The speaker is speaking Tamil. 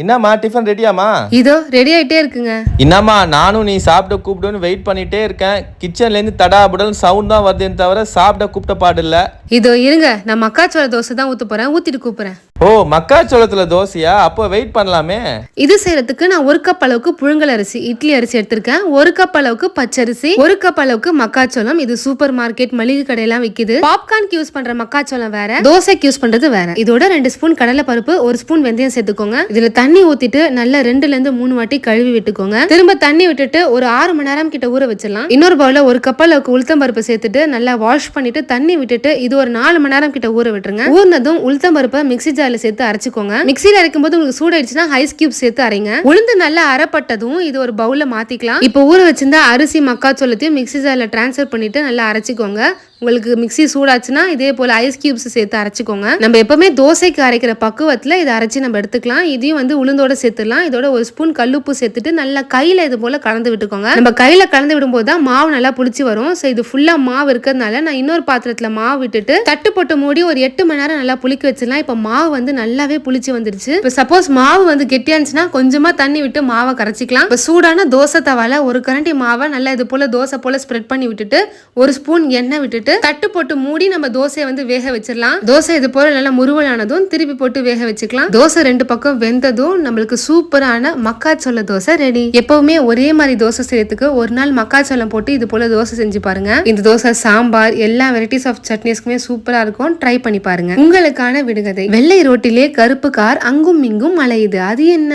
என்னம்மா டிஃபன் ரெடியாமா? இதோ ரெடி ஆயிட்டே இருக்குங்க. என்னம்மா நானும் நீ சாப்பிட கூப்பிடுன்னு வெயிட் பண்ணிட்டே இருக்கேன். கிச்சன்ல இருந்து தடாபுடல் சவுண்ட் தான் வருதுன்னு தவிர சாப்பிட கூப்பிட்ட பாடு இல்ல. இதோ இருங்க, நான் மக்காச்சோள தோசை தான் ஊத்த போறேன், ஊத்திட்டு கூப்பிடுறேன். ஓ, மக்காச்சோளத்துல தோசையா? அப்போ வெயிட் பண்ணலாமே. இது செய்யறதுக்கு நான் 1 கப் அளவுக்கு புழுங்கல் அரிசி, இட்லி அரிசி எடுத்திருக்கேன். 1 கப் அளவுக்கு பச்சரிசி, 1 கப் அளவுக்கு மக்காச்சோளம். இது சூப்பர் மார்க்கெட் மளிகை கடையெல்லாம் விக்குது. பாப்கார்னுக்கு யூஸ் பண்ற மக்காச்சோளம் வேற, தோசைக்கு யூஸ் பண்றது வேற. இதோட 2 ஸ்பூன் கடலை பருப்பு, 1 ஸ்பூன் வெந்தயம் சேர்த்துக்கோங்க. இதுல தண்ணி ஊத்திட்டு நல்லா 2ல இருந்து 3 வாட்டி கழுவி விட்டுக்கோங்க. திரும்ப தண்ணி விட்டுட்டு ஒரு 6 மணி நேரம் கிட்ட ஊற வச்சிடலாம். இன்னொரு பவுல்ல 1 கப் அளவுக்கு உளுத்தம் பருப்பு சேர்த்துட்டு நல்லா வாஷ் பண்ணிட்டு தண்ணி விட்டுட்டு இது ஒரு 4 மணி நேரம் கிட்ட ஊற விட்டுருங்க. ஊர்னதும் உளுத்தம் பருப்பை மிக்ஸி ஜார்ல சேர்த்து அரைச்சுக்கோங்க. மிக்ஸில அரைக்கும் போது உங்களுக்கு சூடாயிடுச்சுன்னா ஐஸ் கியூப் சேர்த்து அரைங்க. உளுந்து நல்லா அரைப்பட்டதும் இது ஒரு பவுல்ல மாத்திக்கலாம். இப்போ ஊற வச்சிருந்த அரிசி மக்காச்சோளத்தையும் மிக்ஸி ஜார்ல டிரான்ஸ்ஃபர் பண்ணிட்டு நல்லா அரைச்சுக்கோங்க. உங்களுக்கு மிக்ஸி சூடாச்சுன்னா இதே போல ஐஸ் கியூப்ஸ் சேர்த்து அரைச்சுக்கோங்க. நம்ம எப்பவுமே தோசைக்கு அரைக்கிற பக்குவத்துல இதை அரைச்சு நம்ம எடுத்துக்கலாம். இதையும் உளுந்தோட சேர்த்துலாம். இதோட 1 ஸ்பூன் கல்லுப்பு சேர்த்துட்டு நல்லா கையில இது போல கலந்து விட்டுக்கோங்க. நம்ம கையில கலந்து விடும்போது தான் மாவு நல்லா புளிச்சு வரும். ஸோ இது ஃபுல்லா மாவு இருக்கிறதுனால நான் இன்னொரு பாத்திரத்துல மாவு விட்டுட்டு தட்டு போட்டு மூடி ஒரு 8 மணி நேரம் நல்லா புளிக்க வச்சிடலாம். இப்போ மாவு நல்லாவே புளிச்சு வந்துருச்சு. இப்போ சப்போஸ் மாவு கெட்டியா இருந்துச்சுன்னா கொஞ்சமா தண்ணி விட்டு மாவை கரைச்சிக்கலாம். இப்போ சூடான தோசை தவால ஒரு கரண்டி மாவை நல்லா இது போல தோசை போல ஸ்ப்ரெட் பண்ணி விட்டுட்டு 1 ஸ்பூன் எண்ணெய் விட்டுட்டு தட்டு போட்டு மூடி நம்ம தோசையை வேக வச்சிடலாம். தோசை இது போல நல்லா முருவலானதும் திருப்பி போட்டு வேக வச்சுக்கலாம். தோசை 2 பக்கம் வெந்ததும் நம்மளுக்கு சூப்பரான மக்காச்சோள தோசை ரெடி. எப்பவுமே ஒரே மாதிரி தோசை செய்யறதுக்கு ஒரு நாள் மக்காச்சோளம் போட்டு இது போல தோசை செஞ்சு பாருங்க. இந்த தோசை சாம்பார் எல்லா வெரைட்டிஸ் ஆஃப் சட்னிஸ்க்குமே சூப்பரா இருக்கும். ட்ரை பண்ணி பாருங்க. உங்களுக்கான விடுகதை: வெள்ளை ரோட்டிலே கருப்பு கார் அங்கும் இங்கும் அலையுது, அது என்ன?